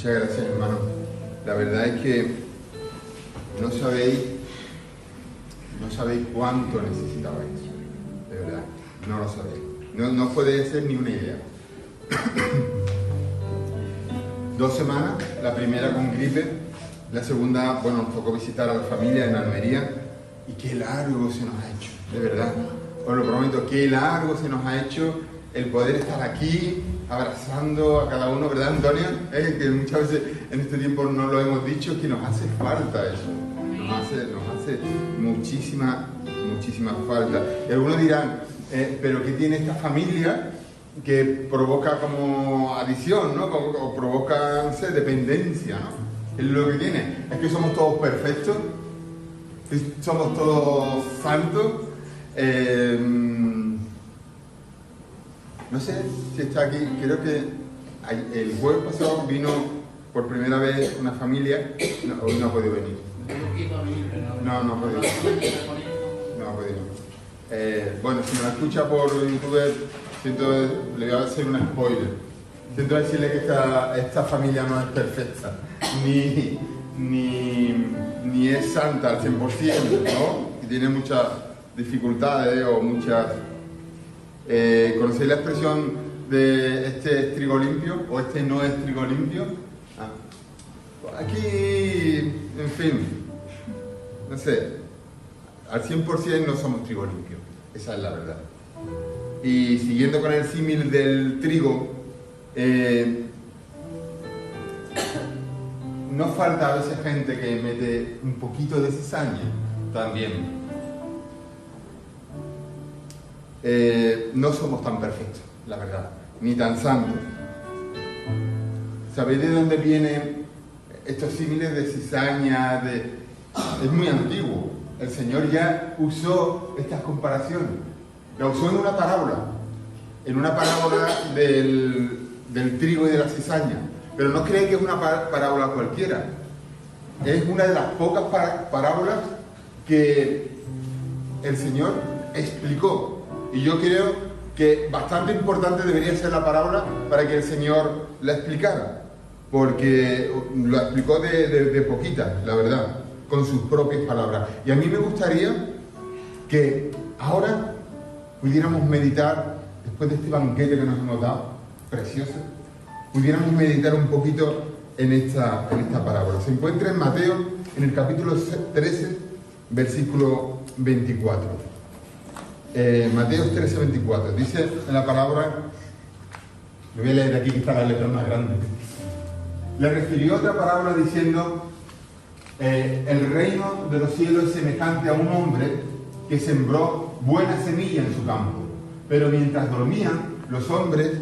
Muchas gracias, hermano. La verdad es que no sabéis cuánto necesitabais. De verdad, no lo sabéis. No podéis hacer ni una idea. 2 semanas, la primera con gripe, la segunda, bueno, nos tocó visitar a la familia en Almería, y qué largo se nos ha hecho, de verdad. Os lo prometo, qué largo se nos ha hecho el poder estar aquí, abrazando a cada uno, ¿verdad, Antonio? Que muchas veces en este tiempo no lo hemos dicho, que nos hace falta eso. Nos hace muchísima falta. Y algunos dirán, ¿pero qué tiene esta familia que provoca como adicción, ¿no? O provoca, no sé, dependencia, ¿no? Es lo que tiene. Es que somos todos perfectos, somos todos santos. No sé si está aquí, creo que el jueves pasado vino por primera vez una familia, hoy no ha podido venir. No ha podido. Bueno, si me la escucha por YouTube, le voy a hacer un spoiler. Siento decirle que esta familia no es perfecta, ni es santa al 100%, ¿no? Y tiene muchas dificultades o muchas... ¿Conocéis la expresión de este es trigo limpio o este no es trigo limpio? Aquí, en fin, no sé, al 100% no somos trigo limpio, esa es la verdad. Y siguiendo con el símil del trigo, no falta a veces gente que mete un poquito de cizaña también. No somos tan perfectos, la verdad, ni tan santos. ¿Sabéis de dónde vienen estos símiles de cizaña? Es muy antiguo. El Señor ya usó estas comparaciones. La usó en una parábola del trigo y de la cizaña. Pero no creéis que es una parábola cualquiera. Es una de las pocas parábolas que el Señor explicó. Y yo creo que bastante importante debería ser la parábola para que el Señor la explicara, porque lo explicó de poquita, la verdad, con sus propias palabras. Y a mí me gustaría que ahora pudiéramos meditar, después de este banquete que nos hemos dado, precioso, pudiéramos meditar un poquito en esta parábola. Se encuentra en Mateo, en el capítulo 13, versículo 24. Mateo 13, 24. Dice en la palabra, lo voy a leer aquí que está la letra más grande. Le refirió otra parábola diciendo, el reino de los cielos es semejante a un hombre que sembró buena semilla en su campo. Pero mientras dormían los hombres,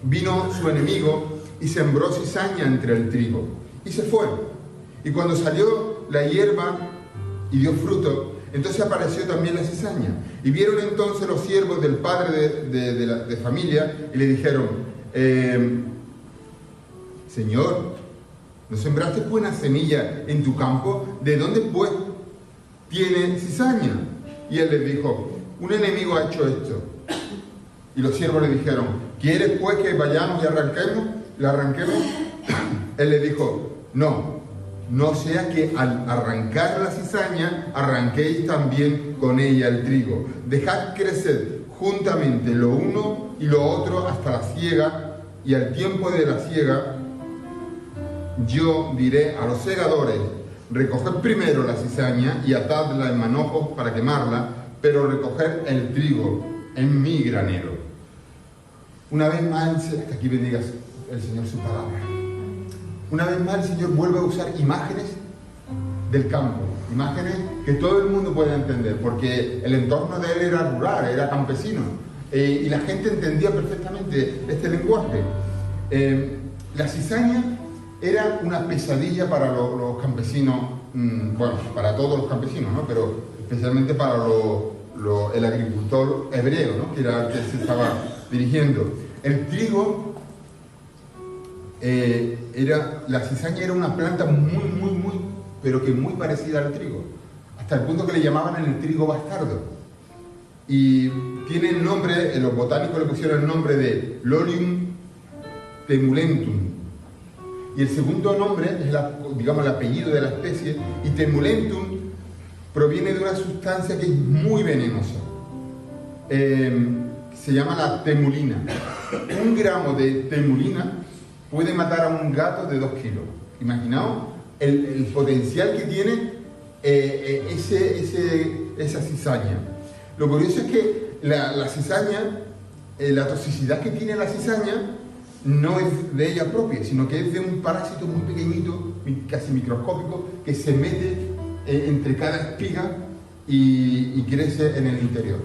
vino su enemigo y sembró cizaña entre el trigo. Y se fue. Y cuando salió la hierba y dio fruto, entonces apareció también la cizaña. Y vieron entonces los siervos del padre de familia y le dijeron, Señor, ¿no sembraste buena semilla en tu campo? ¿De dónde pues tiene cizaña? Y él les dijo, un enemigo ha hecho esto. Y los siervos le dijeron, ¿quieres pues que vayamos y la arranquemos? Él les dijo, no sea que al arrancar la cizaña, arranquéis también con ella el trigo. Dejad crecer juntamente lo uno y lo otro hasta la siega, y al tiempo de la siega, yo diré a los segadores, recoged primero la cizaña y atadla en manojos para quemarla, pero recoged el trigo en mi granero. Una vez más, hasta aquí bendiga el Señor su palabra. Una vez más el Señor vuelve a usar imágenes del campo, imágenes que todo el mundo puede entender, porque el entorno de él era rural, era campesino, y la gente entendía perfectamente este lenguaje. La cizaña era una pesadilla para los campesinos, bueno, para todos los campesinos, ¿no? Pero especialmente para el agricultor hebreo, ¿no? Que era al que se estaba dirigiendo. El trigo... la cizaña era una planta muy, pero que muy parecida al trigo, hasta el punto que le llamaban el trigo bastardo. Y tiene el nombre, los botánicos le pusieron el nombre de Lolium temulentum, Y el segundo nombre es, digamos, el apellido de la especie, y temulentum proviene de una sustancia que es muy venenosa. Se llama la temulina. 1 gramo de temulina puede matar a un gato de 2 kilos. Imaginaos el potencial que tiene esa cizaña. Lo curioso es que la cizaña, la toxicidad que tiene la cizaña no es de ella propia, sino que es de un parásito muy pequeñito, casi microscópico, que se mete entre cada espiga y crece en el interior.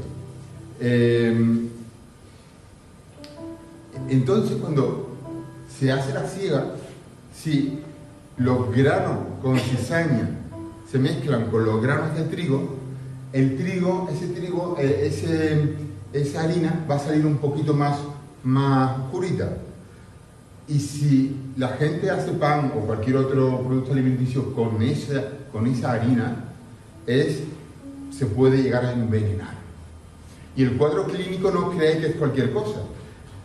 Entonces, cuando se hace la siega, si los granos con cizaña se mezclan con los granos de trigo, esa harina va a salir un poquito más oscurita. Y si la gente hace pan o cualquier otro producto alimenticio con esa harina, se puede llegar a envenenar. Y el cuadro clínico no creáis que es cualquier cosa.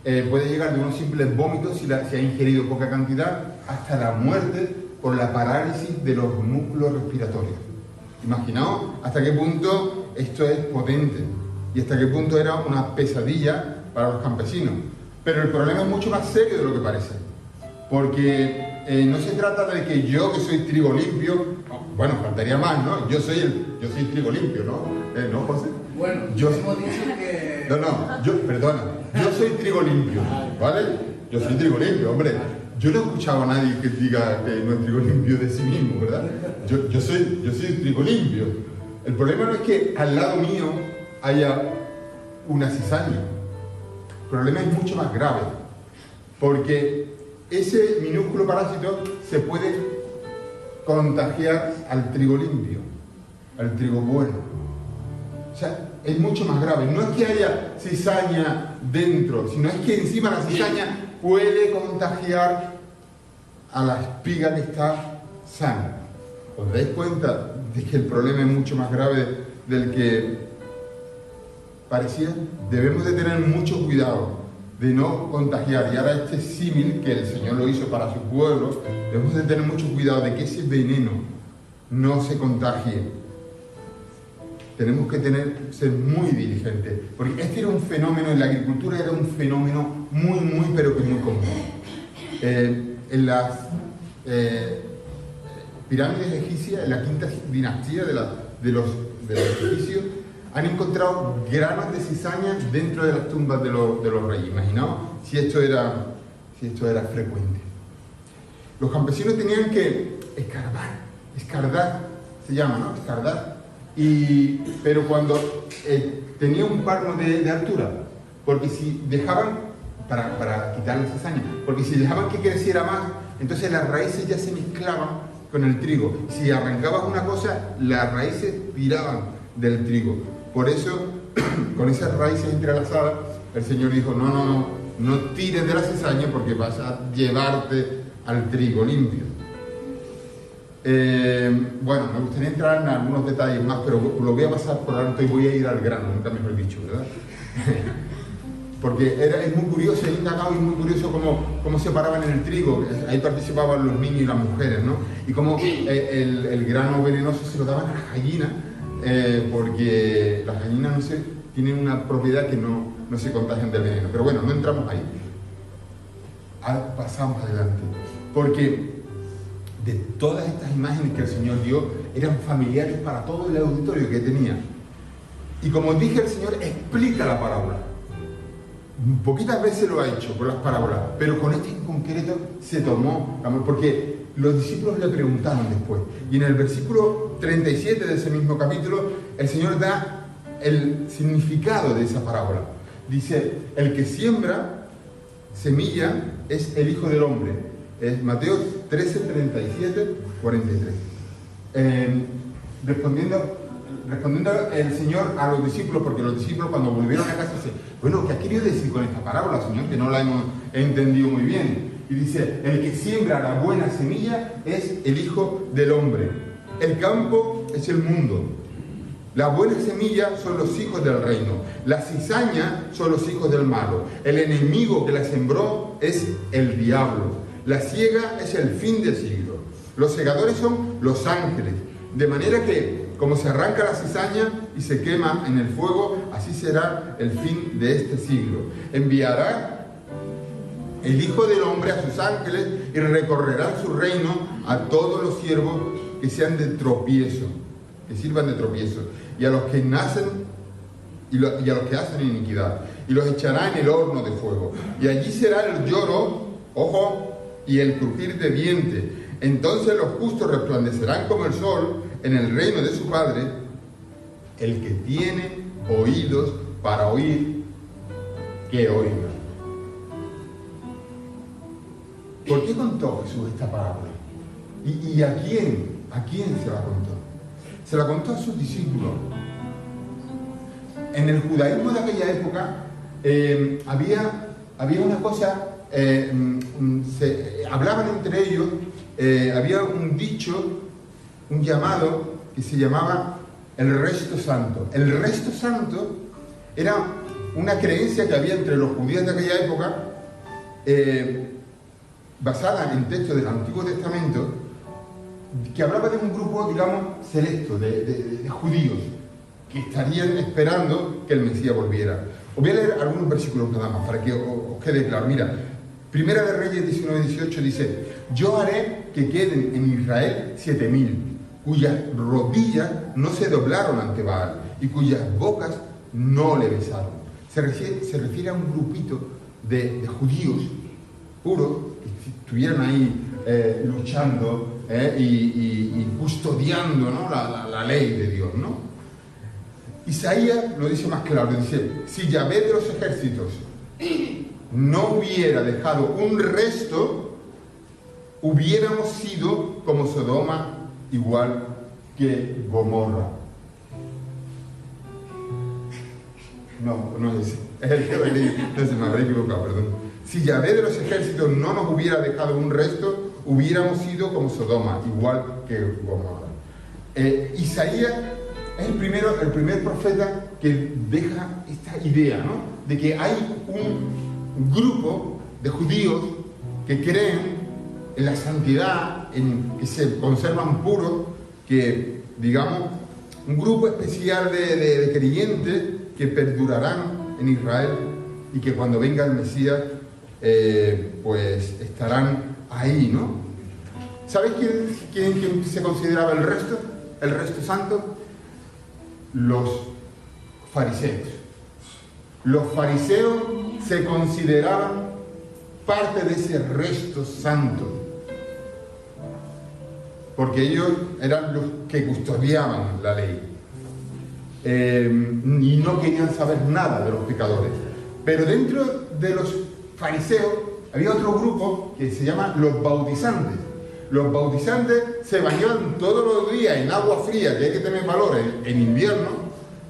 Puede llegar de unos simples vómitos si ha ingerido poca cantidad hasta la muerte por la parálisis de los músculos respiratorios. Imaginaos hasta qué punto esto es potente y hasta qué punto era una pesadilla para los campesinos. Pero el problema es mucho más serio de lo que parece, porque no se trata de que yo, que soy trigo limpio, bueno, faltaría más, ¿no? Yo soy trigo limpio, ¿no? ¿No, José? Bueno, hemos dicho que... Perdona, yo soy trigo limpio, ¿vale? Yo soy trigo limpio, hombre. Yo no he escuchado a nadie que diga que no es trigo limpio de sí mismo, ¿verdad? Yo soy trigo limpio. El problema no es que al lado mío haya una cizaña. El problema es mucho más grave, porque ese minúsculo parásito se puede contagiar al trigo limpio, al trigo bueno. O sea, es mucho más grave. No es que haya cizaña dentro, sino es que encima la cizaña puede contagiar a la espiga que está sana. ¿Os dais cuenta de que el problema es mucho más grave del que parecía? Debemos de tener mucho cuidado de no contagiar. Y ahora este símil que el Señor lo hizo para su pueblo, debemos de tener mucho cuidado de que ese veneno no se contagie. Tenemos que ser muy diligentes, porque este era un fenómeno, en la agricultura era un fenómeno muy, pero que muy común. En las pirámides egipcias, en la quinta dinastía de los egipcios, han encontrado granos de cizaña dentro de las tumbas de los reyes. Imaginaos si esto era frecuente. Los campesinos tenían que escardar, se llama, ¿no? Escardar. Pero cuando tenía un palmo de altura, porque si dejaban, para quitar la cizaña, porque si dejaban que creciera más, entonces las raíces ya se mezclaban con el trigo. Si arrancabas una cosa, las raíces tiraban del trigo. Por eso, con esas raíces entrelazadas, el Señor dijo, no tires de la cizaña porque vas a llevarte al trigo limpio. Bueno, me gustaría entrar en algunos detalles más, pero lo voy a pasar por alto y voy a ir al grano, nunca mejor dicho, ¿verdad? Porque es muy curioso, he indagado y muy curioso cómo separaban en el trigo. Ahí participaban los niños y las mujeres, ¿no? Y cómo el grano venenoso se lo daban a las gallinas, porque las gallinas, tienen una propiedad que no se contagian del veneno. Pero bueno, no entramos ahí. Ahora pasamos adelante. Porque de todas estas imágenes que el Señor dio, eran familiares para todo el auditorio que tenía. Y como dije, el Señor explica la parábola. Poquitas veces lo ha hecho con las parábolas, pero con este en concreto se tomó, porque los discípulos le preguntaron después. Y en el versículo 37 de ese mismo capítulo, el Señor da el significado de esa parábola. Dice, el que siembra semilla es el Hijo del Hombre. Es Mateo 13, 37, 43. Respondiendo el Señor a los discípulos, porque los discípulos cuando volvieron a casa dicen, bueno, ¿qué ha querido decir con esta parábola, Señor? Que no la hemos entendido muy bien. Y dice, el que siembra la buena semilla es el Hijo del Hombre. El campo es el mundo. La buena semilla son los hijos del reino. La cizaña son los hijos del malo. El enemigo que la sembró es el diablo. La siega es el fin del siglo. Los segadores son los ángeles. De manera que, como se arranca la cizaña y se quema en el fuego, así será el fin de este siglo. Enviará el Hijo del Hombre a sus ángeles y recorrerán su reino a todos los siervos que sean de tropiezo, que sirvan de tropiezo, y a los que nacen y a los que hacen iniquidad, y los echará en el horno de fuego. Y allí será el lloro, ojo, y el crujir de dientes. Entonces los justos resplandecerán como el sol en el reino de su Padre. El que tiene oídos para oír, que oiga. ¿Por qué contó Jesús esta parábola? ¿Y a quién? ¿A quién se la contó? Se la contó a sus discípulos. En el judaísmo de aquella época había una cosa, hablaban entre ellos, había un dicho, un llamado que se llamaba el resto santo. El resto santo era una creencia que había entre los judíos de aquella época, basada en textos del Antiguo Testamento, que hablaba de un grupo, digamos, selecto, de judíos, que estarían esperando que el Mesías volviera. Os voy a leer algunos versículos nada más, para que os quede claro. Mira, Primera de Reyes 19:18 dice: yo haré que queden en Israel 7.000, cuyas rodillas no se doblaron ante Baal, y cuyas bocas no le besaron. Se refiere a un grupito de judíos puros, que estuvieron ahí luchando y custodiando, ¿no?, la ley de Dios, ¿no? Isaías lo dice más claro, dice: si Yahvé de los ejércitos no hubiera dejado un resto, hubiéramos sido como Sodoma, igual que Gomorra. No es ese. Es el que no se me habrá equivocado, perdón. Si Yahvé de los ejércitos no nos hubiera dejado un resto, hubiéramos sido como Sodoma, igual que Gomorra. Isaías es el primer profeta que deja esta idea, ¿no?, de que hay un grupo de judíos que creen en la santidad, en que se conservan puros, que, digamos, un grupo especial de creyentes que perdurarán en Israel y que cuando venga el Mesías, pues estarán ahí, ¿no? ¿Sabéis quién se consideraba el resto santo? Los fariseos. Los fariseos se consideraban parte de ese resto santo, porque ellos eran los que custodiaban la ley, y no querían saber nada de los pecadores. Pero dentro de los fariseos había otro grupo que se llama los bautizantes. Los bautizantes se bañaban todos los días en agua fría, que hay que tener valor en invierno.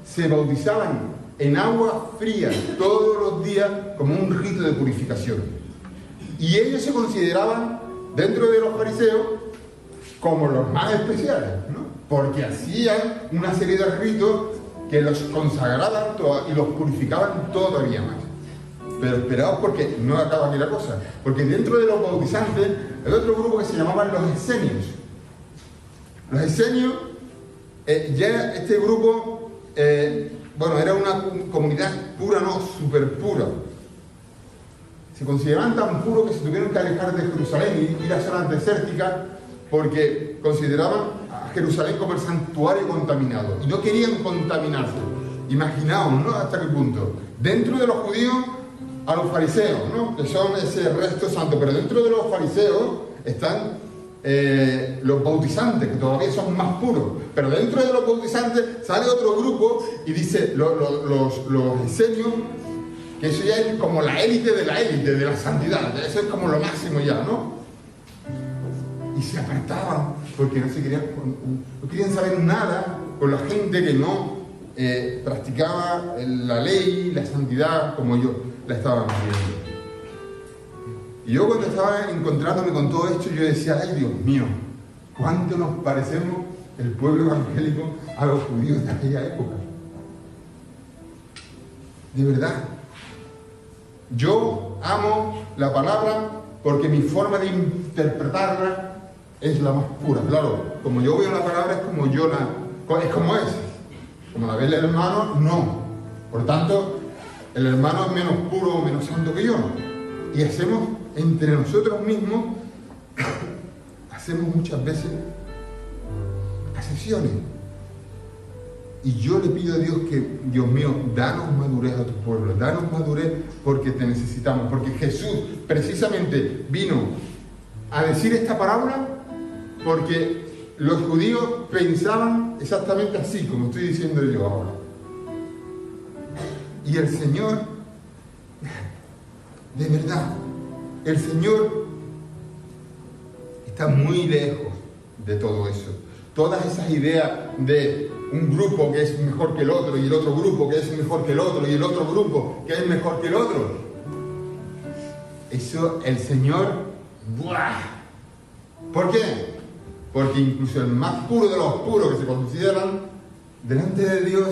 Se bautizaban en agua fría todos los días como un rito de purificación. Y ellos se consideraban, dentro de los fariseos, como los más especiales, ¿no?, porque hacían una serie de ritos que los consagraban y los purificaban todavía más. Pero esperaos, porque no acaba aquí la cosa, porque dentro de los bautizantes hay otro grupo que se llamaban los esenios. Los esenios, ya este grupo, era una comunidad pura, no, súper pura. Se consideraban tan puros que se tuvieron que alejar de Jerusalén y ir a zonas desérticas, porque consideraban a Jerusalén como el santuario contaminado y no querían contaminarse. Imaginaos, ¿no?, hasta qué punto. Dentro de los judíos, a los fariseos, ¿no?, que son ese resto santo, pero dentro de los fariseos están los bautizantes, que todavía son más puros. Pero dentro de los bautizantes sale otro grupo y dice los esenios, que eso ya es como la élite, de la santidad, eso es como lo máximo ya, ¿no? Y se apartaban porque no querían saber nada con la gente que no practicaba la ley, la santidad como ellos la estaban viviendo. Y yo, cuando estaba encontrándome con todo esto, yo decía: ay, Dios mío, ¿cuánto nos parecemos el pueblo evangélico a los judíos de aquella época? De verdad. Yo amo la palabra porque mi forma de interpretarla es la más pura. Claro, como yo veo la palabra es como como es. Como la ve el hermano, no. Por tanto, el hermano es menos puro o menos santo que yo. Y hacemos entre nosotros mismos, hacemos muchas veces acepciones. Y yo le pido a Dios que, Dios mío, danos madurez a tu pueblo, danos madurez porque te necesitamos, porque Jesús precisamente vino a decir esta parábola porque los judíos pensaban exactamente así, como estoy diciendo yo ahora. Y el Señor, de verdad, el Señor está muy lejos de todo eso. Todas esas ideas de un grupo que es mejor que el otro, y el otro grupo que es mejor que el otro, y el otro grupo que es mejor que el otro. Eso el Señor, ¡buah! ¿Por qué? Porque incluso el más puro de los puros que se consideran, delante de Dios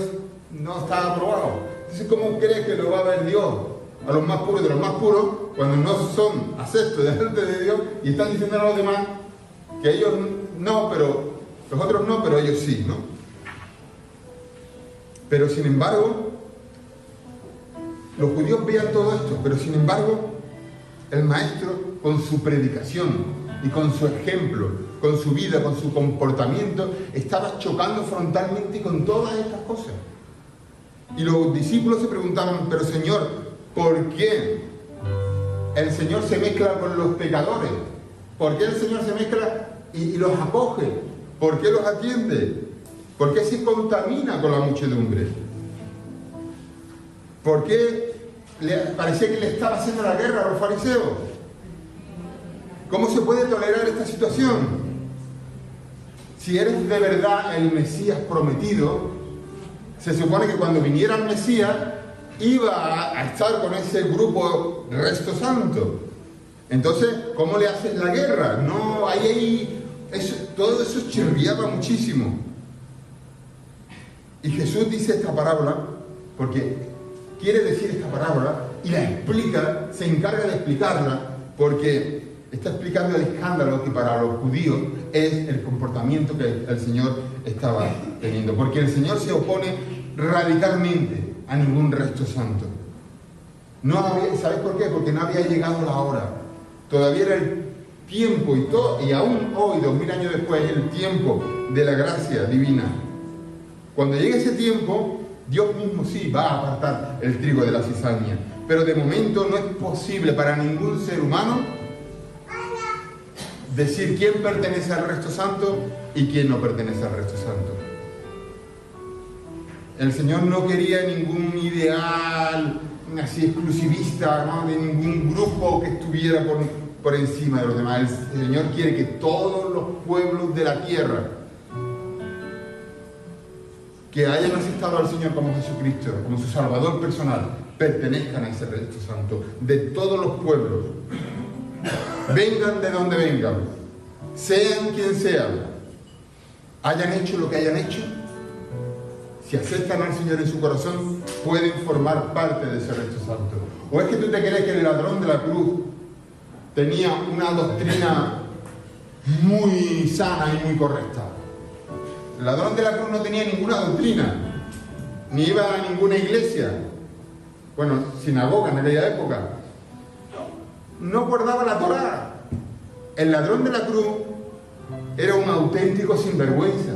no está aprobado. Entonces, ¿cómo crees que lo va a ver Dios a los más puros de los más puros cuando no son aceptos delante de Dios y están diciendo a los demás que ellos no, pero los otros no, pero ellos sí, ¿no? Pero sin embargo, los judíos veían todo esto, pero sin embargo, el maestro, con su predicación y con su ejemplo, con su vida, con su comportamiento, estaba chocando frontalmente con todas estas cosas. Y los discípulos se preguntaban, pero Señor, ¿por qué el Señor se mezcla con los pecadores? ¿Por qué el Señor se mezcla y los acoge? ¿Por qué los atiende? ¿Por qué se contamina con la muchedumbre? ¿Por qué parecía que le estaba haciendo la guerra a los fariseos? ¿Cómo se puede tolerar esta situación? Si eres de verdad el Mesías prometido, se supone que cuando viniera el Mesías iba a estar con ese grupo resto santo. Entonces, ¿cómo le haces la guerra? No, todo eso chirriaba muchísimo. Y Jesús dice esta parábola porque quiere decir esta parábola y la explica, se encarga de explicarla porque está explicando el escándalo que para los judíos es el comportamiento que el Señor estaba teniendo. Porque el Señor se opone radicalmente a ningún resto santo. ¿Sabes por qué? Porque no había llegado la hora. Todavía era el tiempo y aún hoy, 2000 años después, el tiempo de la gracia divina. Cuando llegue ese tiempo, Dios mismo sí va a apartar el trigo de la cizaña. Pero de momento no es posible para ningún ser humano decir quién pertenece al resto santo y quién no pertenece al resto santo. El Señor no quería ningún ideal así exclusivista, ¿no? De ningún grupo que estuviera por encima de los demás. El Señor quiere que todos los pueblos de la tierra que hayan aceptado al Señor como Jesucristo, como su Salvador personal, pertenezcan a ese resto santo, de todos los pueblos, vengan de donde vengan, sean quien sean, hayan hecho lo que hayan hecho, si aceptan al Señor en su corazón, pueden formar parte de ese resto santo. ¿O es que tú te crees que el ladrón de la cruz tenía una doctrina muy sana y muy correcta? El ladrón de la cruz no tenía ninguna doctrina, ni iba a ninguna iglesia, bueno, sinagoga en aquella época, no guardaba la Torá. El ladrón de la cruz era un auténtico sinvergüenza.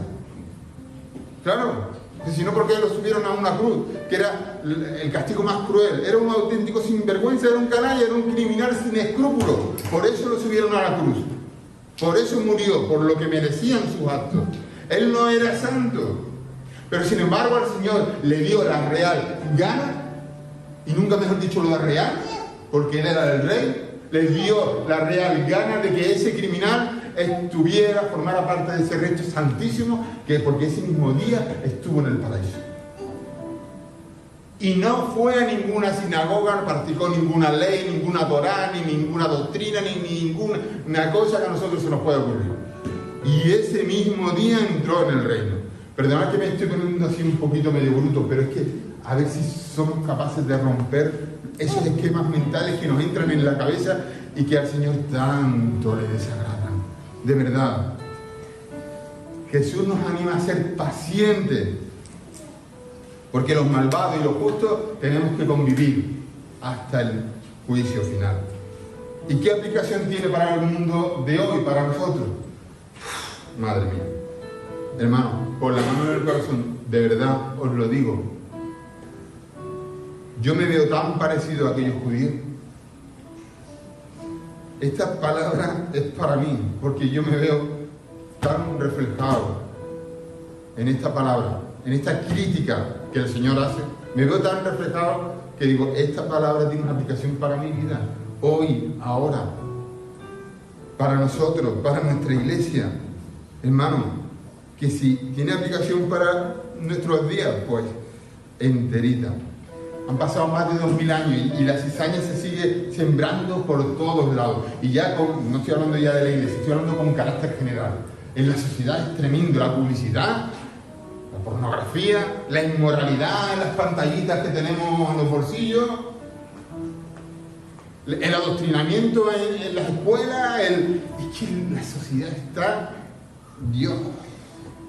Claro, si no, ¿por qué lo subieron a una cruz? Que era el castigo más cruel. Era un auténtico sinvergüenza, era un canalla, era un criminal sin escrúpulos. Por eso lo subieron a la cruz. Por eso murió, por lo que merecían sus actos. Él no era santo, pero sin embargo al Señor le dio la real gana, y nunca mejor dicho la real, porque él era el rey, le dio la real gana de que ese criminal formara parte de ese resto santísimo, porque ese mismo día estuvo en el paraíso. Y no fue a ninguna sinagoga, no practicó ninguna ley, ninguna Torá, ni ninguna doctrina, ni ninguna cosa que a nosotros se nos pueda ocurrir. Y ese mismo día entró en el reino. Perdonad que me estoy poniendo así un poquito medio bruto, pero es que a ver si somos capaces de romper esos esquemas mentales que nos entran en la cabeza y que al Señor tanto le desagradan. De verdad, Jesús nos anima a ser pacientes, porque los malvados y los justos tenemos que convivir hasta el juicio final. ¿Y qué aplicación tiene para el mundo de hoy, para nosotros? Madre mía. Hermano, por la mano del corazón, de verdad os lo digo. Yo me veo tan parecido a aquellos judíos. Esta palabra es para mí, porque yo me veo tan reflejado en esta palabra, en esta crítica que el Señor hace. Me veo tan reflejado que digo, esta palabra tiene una aplicación para mi vida, hoy, ahora, para nosotros, para nuestra iglesia. Hermano, que si tiene aplicación para nuestros días, pues enterita. Han pasado más de 2000 años y la cizaña se sigue sembrando por todos lados. Y ya no estoy hablando ya de la iglesia, estoy hablando con carácter general. En la sociedad es tremendo, la publicidad, la pornografía, la inmoralidad en las pantallitas que tenemos en los bolsillos, el adoctrinamiento en las escuelas, es que la sociedad está, Dios,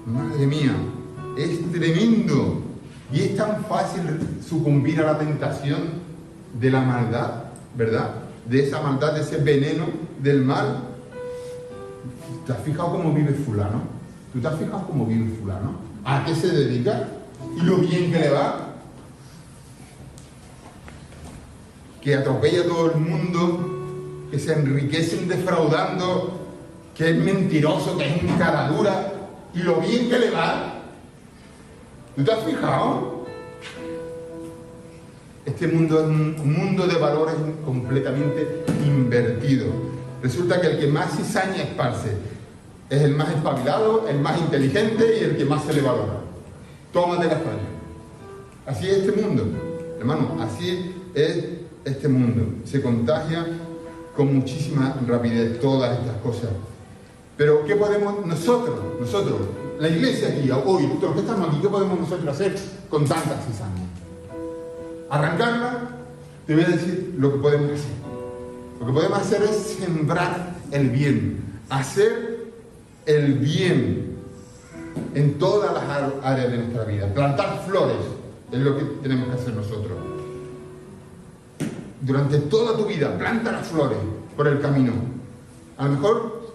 madre mía, es tremendo. Y es tan fácil sucumbir a la tentación de la maldad, ¿verdad? De esa maldad, de ese veneno del mal. ¿Te has fijado cómo vive fulano? ¿Tú te has fijado cómo vive fulano? ¿A qué se dedica? ¿Y lo bien que le va? Que atropella a todo el mundo, que se enriquecen defraudando, que es mentiroso, que es un cara dura, y lo bien que le va. ¿Tú te has fijado? Este mundo es un mundo de valores completamente invertido. Resulta que el que más cizaña esparce es el más espabilado, el más inteligente y el que más se le valora. Tómate la falla. Así es este mundo, hermano, así es este mundo. Se contagia con muchísima rapidez todas estas cosas. Pero ¿qué podemos nosotros, la iglesia aquí, hoy, los que estamos aquí, qué podemos nosotros hacer con tanta cizaña? Arrancarla. Te voy a decir lo que podemos hacer. Lo que podemos hacer es sembrar el bien, hacer el bien en todas las áreas de nuestra vida. Plantar flores es lo que tenemos que hacer nosotros. Durante toda tu vida, planta las flores por el camino. A lo mejor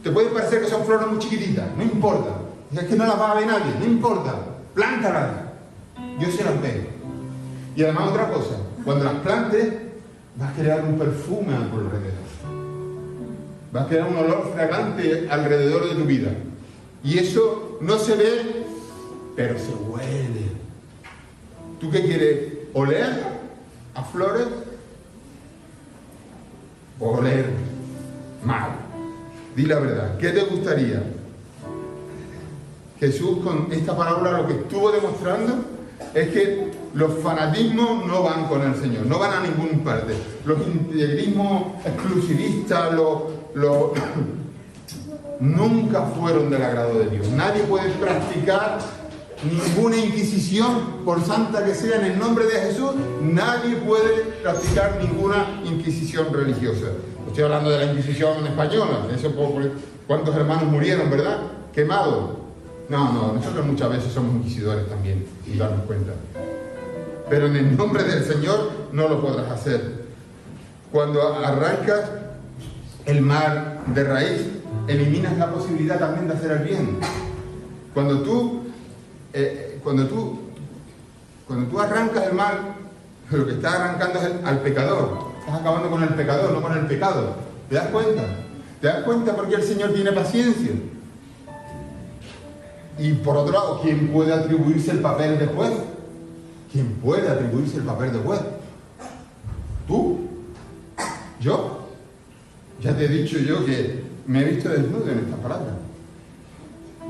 te puede parecer que son flores muy chiquititas, no importa. Es que no las va a ver nadie, no importa. Plántalas. Yo se las veo. Y además otra cosa, cuando las plantes, vas a crear un perfume a tu alrededor. Vas a crear un olor fragante alrededor de tu vida. Y eso no se ve, pero se huele. ¿Tú qué quieres? ¿Oler a flores? ¿O oler mal? Di la verdad, ¿qué te gustaría? Jesús con esta parábola lo que estuvo demostrando es que los fanatismos no van con el Señor, no van a ninguna parte. Los integrismos exclusivistas, nunca fueron del agrado de Dios. Nadie puede practicar ninguna inquisición, por santa que sea, en el nombre de Jesús. Nadie puede practicar ninguna inquisición religiosa. Estoy hablando de la Inquisición española, eso cuántos hermanos murieron, ¿verdad? Quemados. No, nosotros muchas veces somos inquisidores también, y darnos cuenta. Pero en el nombre del Señor no lo podrás hacer. Cuando arrancas el mal de raíz, eliminas la posibilidad también de hacer el bien. Cuando tú arrancas el mal, lo que estás arrancando es al pecador. Estás acabando con el pecador, no con el pecado. ¿Te das cuenta? ¿Te das cuenta por qué el Señor tiene paciencia? Y por otro lado, ¿quién puede atribuirse el papel de juez? ¿Quién puede atribuirse el papel de juez? ¿Tú? ¿Yo? Ya te he dicho yo que me he visto desnudo en estas palabras.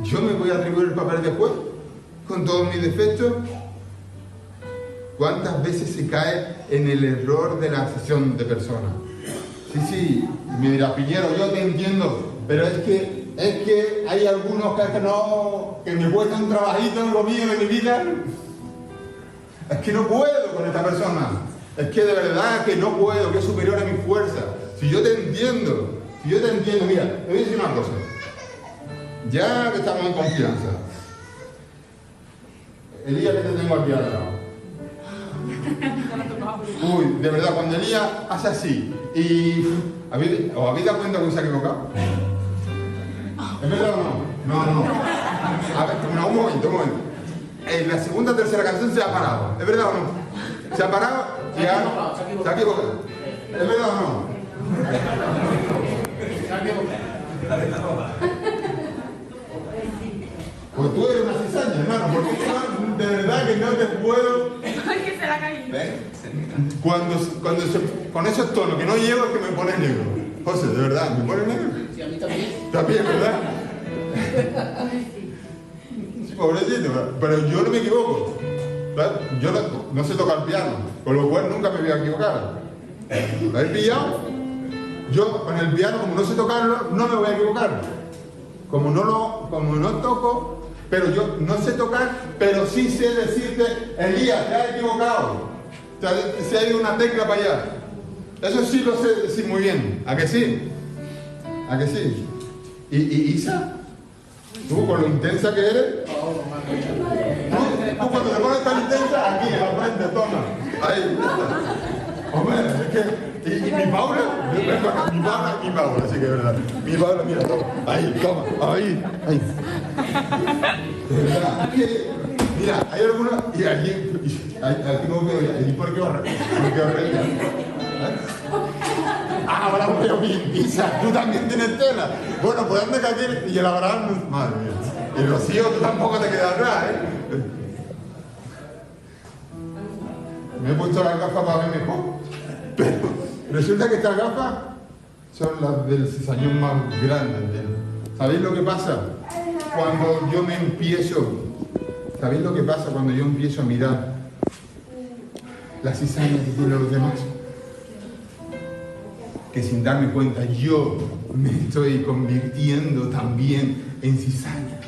¿Yo me voy a atribuir el papel de juez? ¿Con todos mis defectos? ¿Cuántas veces se cae en el error de la asesión de personas? Sí, me dirá, Piñero, yo te entiendo, pero es que hay algunos que me cuesta un trabajito en lo mío de mi vida. Es que no puedo con esta persona. Es que de verdad que no puedo, que es superior a mi fuerza. Si yo te entiendo, mira, te voy a decir una cosa. Ya que estamos en confianza, Elías, que te tengo aquí al lado. Uy, de verdad, cuando Elías hace así y... ¿Os habéis dado cuenta que se ha equivocado? ¿Es verdad o no? No. A ver, no, un momento. En la segunda o tercera canción se ha parado. ¿Es verdad o no? Se ha parado y se ha equivocado. ¿Es verdad o no? Se ha equivocado. Pues tú eres una cizaña, hermano, porque yo de verdad que no te puedo... Ay, que se la caí. Con esos tonos que no llevo es que me pone negro. José, de verdad, ¿me pone negro? Sí, a mí también. También, ¿verdad? Sí, pobrecito, pero yo no me equivoco. ¿Verdad? Yo no sé tocar piano, con lo cual nunca me voy a equivocar. ¿Lo habéis pillado? Yo con el piano, como no sé tocarlo, no me voy a equivocar. Como no toco, pero yo no sé tocar, pero sí sé decirte, Elías, te has equivocado. Se ha ido una tecla para allá. Eso sí lo sé decir muy bien. ¿A que sí? ¿A que sí? ¿Y Isa? ¿Tú con lo intensa que eres? Tú cuando te pones tan intensa, aquí en la frente, toma. Ahí. Hombre, es que... ¿Y mi Paula? Mi Paula, sí que es verdad. Mi Paula, mira, toma. Ahí, toma. Ahí. De verdad. Mira, hay algunos... Y aquí no veo ya. ¿Y por qué os reías? Ahora veo bien, Isa, tú también tienes tela. Bueno, pues anda que aquí... Y el Abraham... Madre mía. Y el Rocío, tú tampoco te quedas atrás, ¿eh? Me he puesto las gafas para ver mejor. Pero resulta que estas gafas son las del cizañón más grande. ¿Sabéis lo que pasa? Cuando yo me empiezo... ¿Sabéis lo que pasa cuando yo empiezo a mirar las cizañas que tienen los demás? Que sin darme cuenta yo me estoy convirtiendo también en cizaña.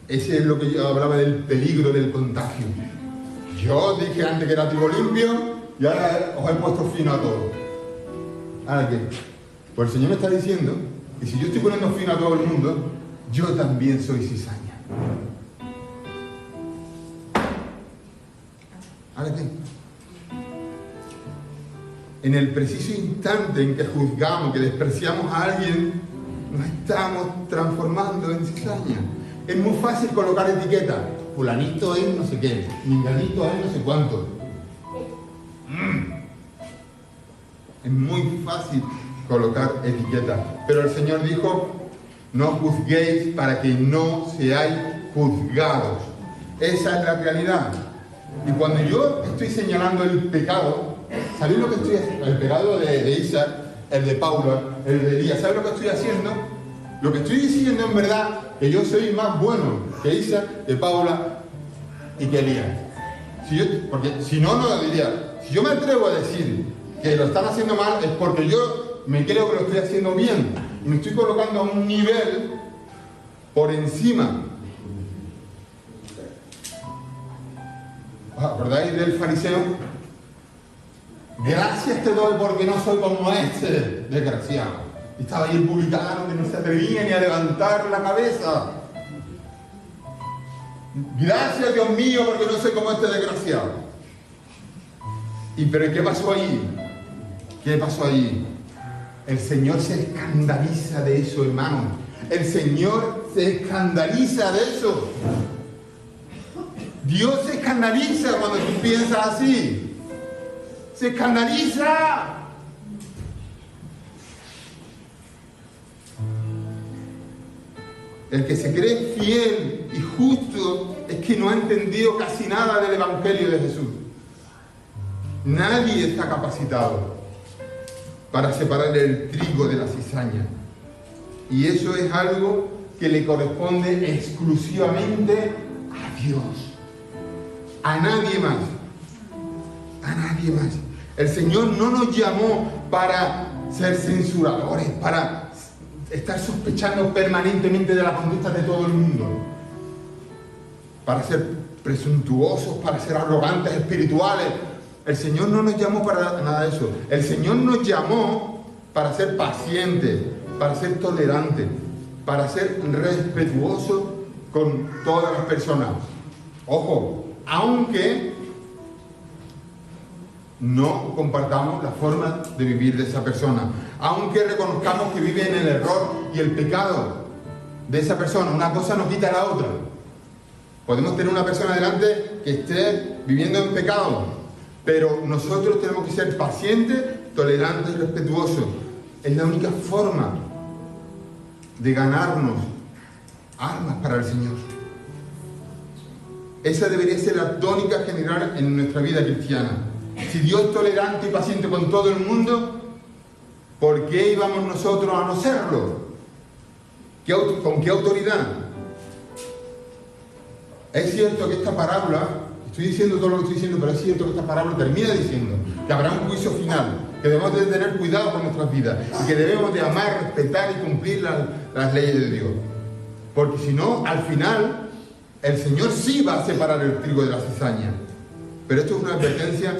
Ese es lo que yo hablaba del peligro del contagio. Yo dije antes que era trigo limpio y ahora os he puesto fino a todo. ¿Ahora qué? Pues el Señor me está diciendo que si yo estoy poniendo fino a todo el mundo, yo también soy cizaña. ¿Ahora qué? En el preciso instante en que juzgamos, que despreciamos a alguien, nos estamos transformando en cizaña. Es muy fácil colocar etiquetas. Fulanito es no sé qué, minganito es no sé cuánto. Es muy fácil colocar etiquetas. Pero el Señor dijo, no juzguéis para que no seáis juzgados. Esa es la realidad. Y cuando yo estoy señalando el pecado, ¿sabéis lo que estoy haciendo? El pecado de Isaac, el de Paula, el de Elías, ¿sabéis lo que estoy haciendo? Lo que estoy diciendo en verdad que yo soy más bueno que Isaac, que Paula y que Elías. Porque si no, no lo diría. Si yo me atrevo a decir que lo están haciendo mal, es porque yo me creo que lo estoy haciendo bien. Y me estoy colocando a un nivel por encima. ¿Os acordáis del fariseo? Gracias te doy porque no soy como este desgraciado. Y estaba ahí el publicano que no se atrevía ni a levantar la cabeza. Gracias, Dios mío, porque no soy como este desgraciado. ¿Pero qué pasó ahí? ¿Qué pasó ahí? El Señor se escandaliza de eso, hermano. El Señor se escandaliza de eso. Dios se escandaliza cuando tú piensas así. Se escandaliza. El que se cree fiel y justo es que no ha entendido casi nada del Evangelio de Jesús. Nadie está capacitado para separar el trigo de la cizaña. Y eso es algo que le corresponde exclusivamente a Dios. A nadie más. A nadie más. El Señor no nos llamó para ser censuradores, para estar sospechando permanentemente de la conducta de todo el mundo, para ser presuntuosos, para ser arrogantes espirituales. El Señor no nos llamó para nada de eso. El Señor nos llamó para ser pacientes, para ser tolerantes, para ser respetuosos con todas las personas. Ojo, aunque no compartamos la forma de vivir de esa persona, aunque reconozcamos que vive en el error y el pecado de esa persona, una cosa no quita la otra. Podemos tener una persona delante que esté viviendo en pecado, pero nosotros tenemos que ser pacientes, tolerantes y respetuosos. Es la única forma de ganarnos almas para el Señor. Esa debería ser la tónica general en nuestra vida cristiana. Si Dios es tolerante y paciente con todo el mundo, ¿por qué íbamos nosotros a no serlo? ¿Con qué autoridad? Es cierto que esta parábola, estoy diciendo todo lo que estoy diciendo, pero es cierto que esta parábola termina diciendo que habrá un juicio final, que debemos de tener cuidado con nuestras vidas y que debemos de amar, respetar y cumplir las leyes de Dios. Porque si no, al final, el Señor sí va a separar el trigo de la cizaña. Pero esto es una advertencia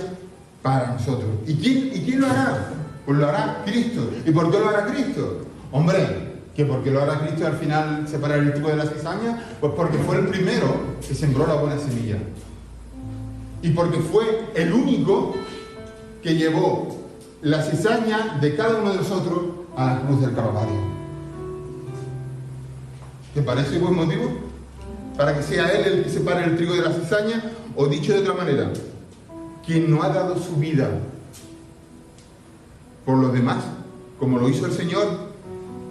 para nosotros. ¿Y quién lo hará? Pues lo hará Cristo. ¿Y por qué lo hará Cristo? Hombre, ¿que por qué lo hará Cristo al final separar el trigo de la cizaña? Pues porque fue el primero que sembró la buena semilla. Y porque fue el único que llevó la cizaña de cada uno de nosotros a la cruz del Calvario. ¿Te parece buen motivo para que sea Él el que separe el trigo de la cizaña? O dicho de otra manera, quien no ha dado su vida por los demás, como lo hizo el Señor,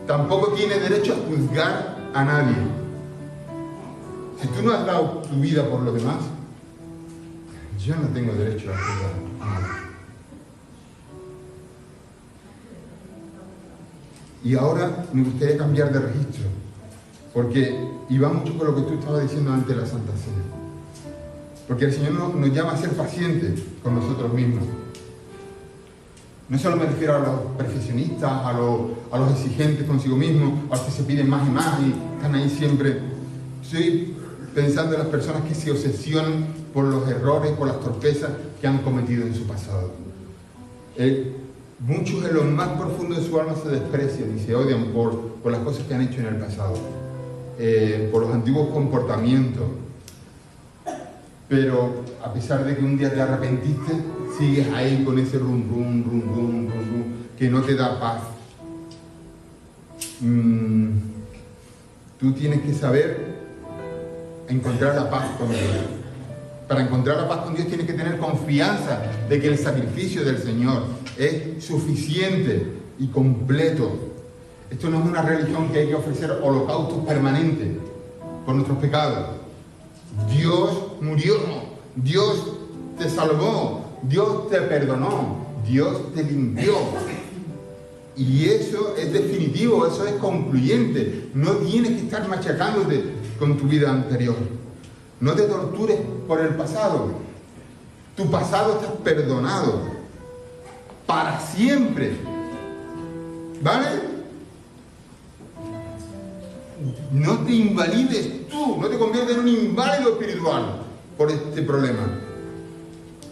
tampoco tiene derecho a juzgar a nadie. Si tú no has dado tu vida por los demás, yo no tengo derecho a juzgar a nadie. Y ahora me gustaría cambiar de registro, porque iba mucho con lo que tú estabas diciendo antes de la Santa Cena. Porque el Señor nos llama a ser pacientes con nosotros mismos. No solo me refiero a los perfeccionistas, a los exigentes consigo mismos, a los que se piden más y más y están ahí siempre. Estoy pensando en las personas que se obsesionan por los errores, por las torpezas que han cometido en su pasado. Muchos en lo más profundo de su alma se desprecian y se odian por las cosas que han hecho en el pasado, por los antiguos comportamientos. Pero a pesar de que un día te arrepentiste, sigues ahí con ese rum, que no te da paz. Tú tienes que saber encontrar la paz con Dios. Para encontrar la paz con Dios tienes que tener confianza de que el sacrificio del Señor es suficiente y completo. Esto no es una religión que hay que ofrecer holocaustos permanentes por nuestros pecados. Dios murió, Dios te salvó, Dios te perdonó, Dios te limpió. Y eso es definitivo, eso es concluyente. No tienes que estar machacándote con tu vida anterior. No te tortures por el pasado. Tu pasado está perdonado para siempre. ¿Vale? No te invalides tú, no te conviertas en un inválido espiritual por este problema.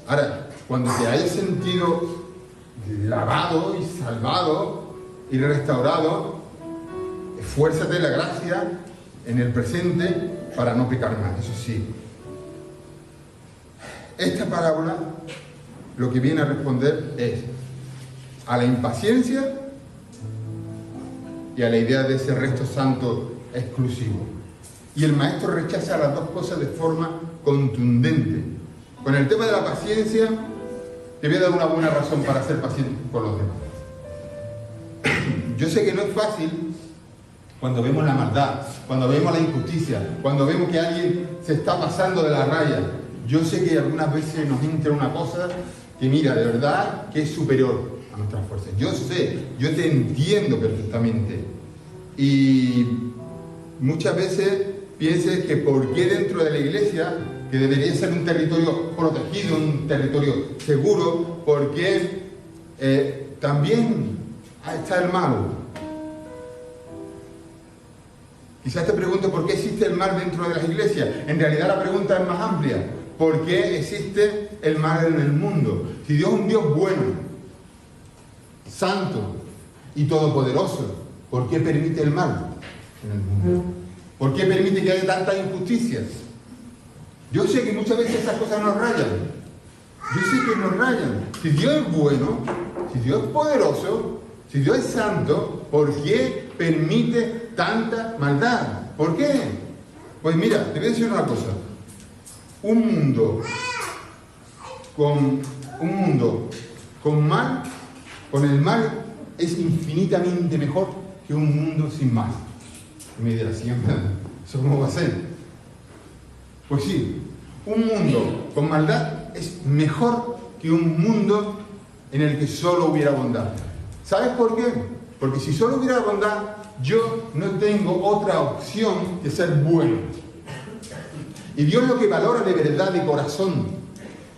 Ahora, cuando te hayas sentido lavado y salvado y restaurado, esfuérzate en la gracia en el presente para no pecar más, eso sí. Esta parábola lo que viene a responder es a la impaciencia y a la idea de ese resto santo exclusivo. Y el maestro rechaza las dos cosas de forma contundente. Con el tema de la paciencia, te voy a dar una buena razón para ser paciente con los demás. Yo sé que no es fácil cuando vemos la maldad, cuando vemos la injusticia, cuando vemos que alguien se está pasando de la raya. Yo sé que algunas veces nos entra una cosa que, mira, de verdad que es superior a nuestras fuerzas. Yo sé, yo te entiendo perfectamente. Y muchas veces pienses que por qué dentro de la iglesia, que debería ser un territorio protegido, un territorio seguro, porque también está el malo. Quizás te preguntes por qué existe el mal dentro de las iglesias. En realidad la pregunta es más amplia. ¿Por qué existe el mal en el mundo? Si Dios es un Dios bueno, santo y todopoderoso, ¿por qué permite el mal en el mundo? ¿Por qué permite que haya tantas injusticias? Yo sé que muchas veces esas cosas nos rayan. Yo sé que nos rayan. Si Dios es bueno, si Dios es poderoso, si Dios es santo, ¿por qué permite tanta maldad? ¿Por qué? Pues mira, te voy a decir una cosa. Un mundo con mal, con el mal, es infinitamente mejor que un mundo sin mal. Y me dirás, siempre, ¿eso cómo va a ser? Pues sí, un mundo con maldad es mejor que un mundo en el que solo hubiera bondad. ¿Sabes por qué? Porque si solo hubiera bondad, yo no tengo otra opción que ser bueno. Y Dios lo que valora de verdad, de corazón,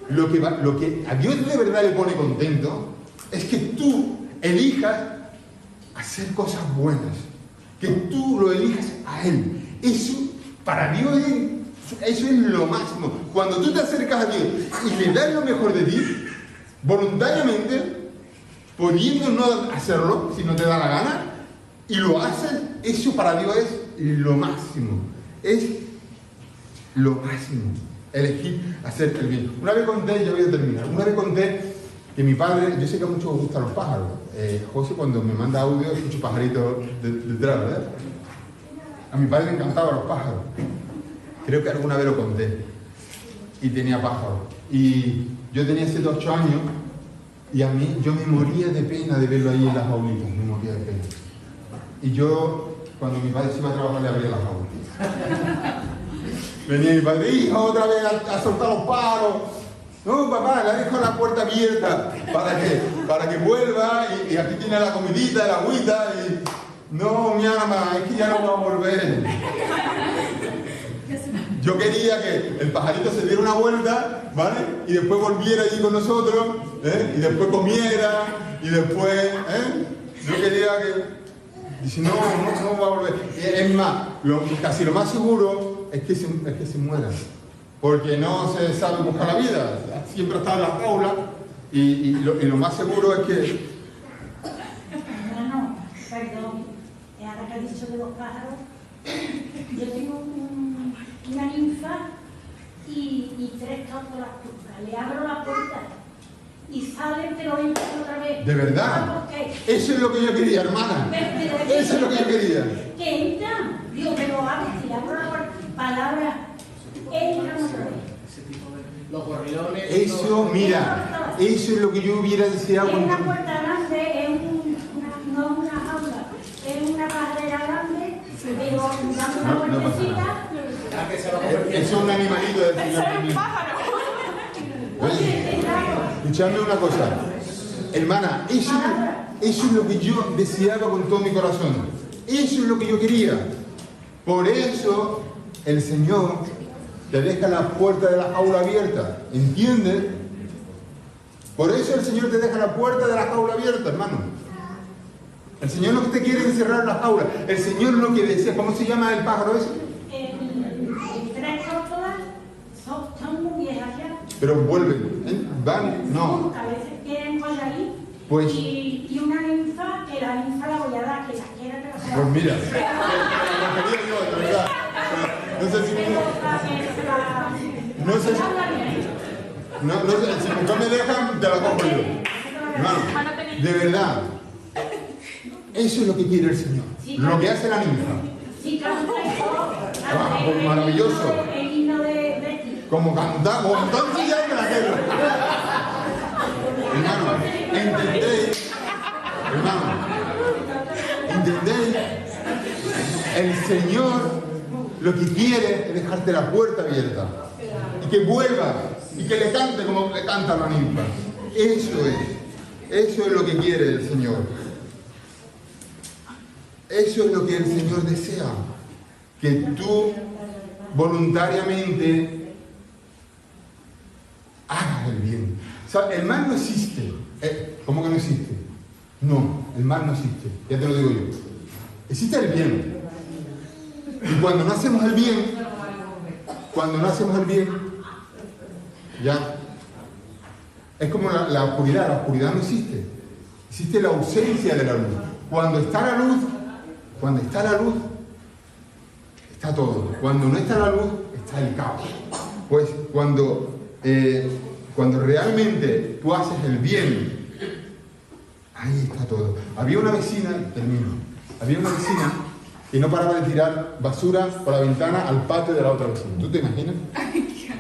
lo que a Dios de verdad le pone contento, es que tú elijas hacer cosas buenas. Que tú lo elijas a Él. Eso, para Dios, eso es lo máximo. Cuando tú te acercas a Dios y le das lo mejor de ti, voluntariamente, pudiendo no hacerlo, si no te da la gana, y lo haces, eso para Dios es lo máximo. Es lo máximo. Elegir hacer el bien. Una vez conté, ya voy a terminar, una vez conté que mi padre, yo sé que a muchos os gustan los pájaros. José, cuando me manda audio, escucho pajaritos detrás, ¿verdad? A mi padre le encantaban los pájaros. Creo que alguna vez lo conté. Y tenía pájaros. Y yo tenía 7 o 8 años y a mí, yo me moría de pena de verlo ahí en las jaulitas. Me moría de pena. Y yo, cuando mi padre se iba a trabajar, le abría las jaulitas. Venía mi padre, hijo, otra vez a soltar los pájaros. No, papá, le dejo la puerta abierta para que vuelva y aquí tiene la comidita, el agüita y... No, mi ama, es que ya no va a volver. Yo quería que el pajarito se diera una vuelta, ¿vale? Y después volviera allí con nosotros, ¿eh? Y después comiera, y después, ¿eh? Yo quería que... Dice, no va a volver. Es más, casi lo más seguro es que se muera. Porque no se sabe buscar la vida. Siempre está en la jaula. Y lo más seguro es que... No, perdón. Ahora que has dicho de los pájaros, yo tengo una ninfa y 3 cántaras turcas. Le abro la puerta y salen, pero entran otra vez. ¿De verdad? Eso es lo que yo quería, hermana. Eso es lo que yo quería. Que entran. Digo, pero abres, si le abro la puerta, palabras, entran otra vez. Los gorriones. Eso, mira, eso es lo que yo hubiera deseado. Es una puerta grande, no es una jaula, es una carrera grande, pero dando una puertecita. Eso es un animalito del Señor. ¡Es un pájaro! Oye, escuchadme una cosa, hermana, eso es lo que yo deseaba con todo mi corazón. Eso es lo que yo quería. Por eso el Señor te deja la puerta de la jaula abierta, ¿entiendes? Por eso el Señor te deja la puerta de la jaula abierta, hermano. El Señor lo que te quiere es encerrar la jaula. El Señor lo que desea, ¿cómo se llama el pájaro ese? 3 cántaras son muy viejas ya. Pero vuelven, ¿eh? Van, no. A veces tienen por ahí. Pues, Y una ninfa, que la ninfa la voy a dar, que la quiera que la sea. pues mira, lo quería yo, de verdad. No sé si... No sé si... No sé, si no me dejan, te la cojo yo. Hermano, de verdad. Eso es lo que quiere el Señor. Lo que hace la ninfa. Sí, Pues maravilloso. El himno de Como cantamos, entonces ya me la quedo. Hermano, ¿entendéis? Hermano, ¿entendéis? El Señor lo que quiere es dejarte la puerta abierta. Y que vuelva. Y que le cante como le canta la ninfa. Eso es lo que quiere el Señor. Eso es lo que el Señor desea. Que tú voluntariamente hagas el bien. O sea, el mal no existe. ¿Cómo que no existe? No, el mal no existe. Ya te lo digo yo. Existe el bien. Y cuando no hacemos el bien, ya es como la oscuridad no existe. Existe la ausencia de la luz. Cuando está la luz, está todo. Cuando no está la luz, está el caos. Pues cuando realmente tú haces el bien, ahí está todo. Había una vecina que no paraba de tirar basura por la ventana al patio de la otra vecina. ¿Tú te imaginas?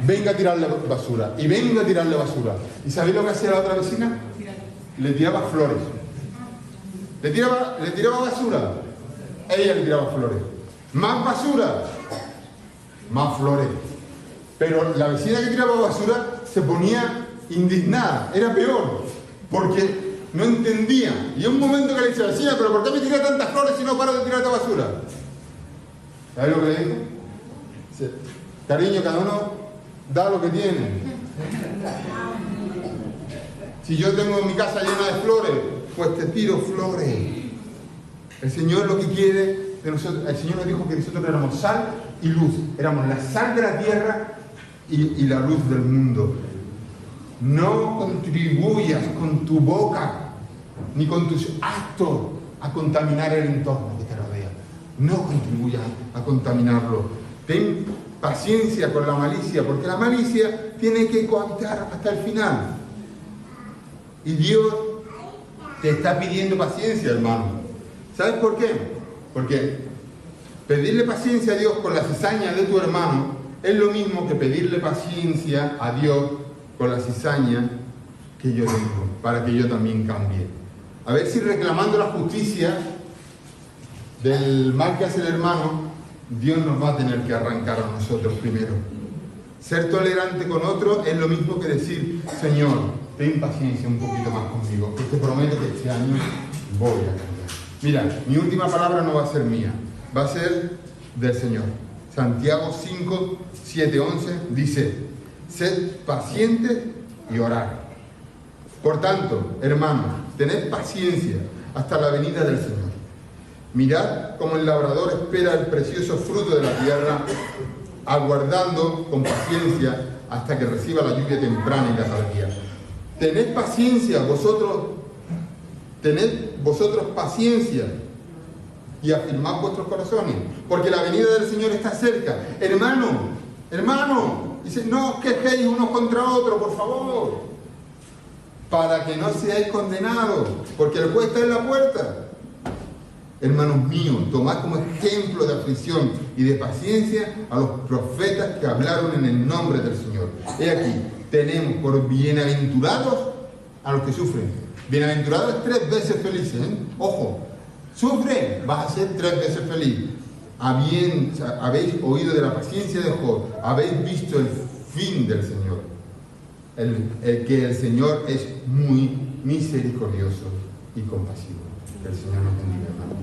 Venga a tirarle basura. Y venga a tirarle basura. ¿Y sabéis lo que hacía la otra vecina? Le tiraba flores. Le tiraba basura. Ella le tiraba flores. Más basura. Más flores. Pero la vecina que tiraba basura se ponía indignada. Era peor. Porque no entendía. Y un momento que le decía, vecina, ¿pero por qué me tiras tantas flores si no paro de tirar esta basura? ¿Sabes lo que le dijo? Dice, cariño, cada uno da lo que tiene. Si yo tengo mi casa llena de flores, pues te tiro flores. El Señor lo que quiere de nosotros, el Señor nos dijo que nosotros éramos sal y luz. Éramos la sal de la tierra y la luz del mundo. No contribuyas con tu boca ni con tus actos a contaminar el entorno que te rodea. No contribuyas a contaminarlo. Ten paciencia con la malicia, porque la malicia tiene que cohabitar hasta el final. Y Dios te está pidiendo paciencia, hermano. ¿Sabes por qué? Porque pedirle paciencia a Dios con la cizaña de tu hermano es lo mismo que pedirle paciencia a Dios con la cizaña que yo tengo, para que yo también cambie. A ver si reclamando la justicia del mal que hace el hermano, Dios nos va a tener que arrancar a nosotros primero. Ser tolerante con otro es lo mismo que decir, Señor, ten paciencia un poquito más conmigo, que te prometo que este año voy a cambiar. Mira, mi última palabra no va a ser mía, va a ser del Señor. Santiago 5, 7, 11 dice, sed pacientes y orad. Por tanto, hermanos, tened paciencia hasta la venida del Señor. Mirad cómo el labrador espera el precioso fruto de la tierra, aguardando con paciencia hasta que reciba la lluvia temprana y la tardía. Tened paciencia, tened vosotros paciencia y afirmad vuestros corazones, porque la venida del Señor está cerca. Hermano, dice, no os quejéis unos contra otros, por favor, para que no seáis condenados, porque el juez está en la puerta. Hermanos míos, tomad como ejemplo de aflicción y de paciencia a los profetas que hablaron en el nombre del Señor. He aquí, tenemos por bienaventurados a los que sufren. Bienaventurados es 3 veces felices, ¿eh? Ojo, sufre, vas a ser 3 veces feliz. Habéis oído de la paciencia de Job, habéis visto el fin del Señor. Que el Señor es muy misericordioso y compasivo. Que el Señor nos bendiga, hermanos.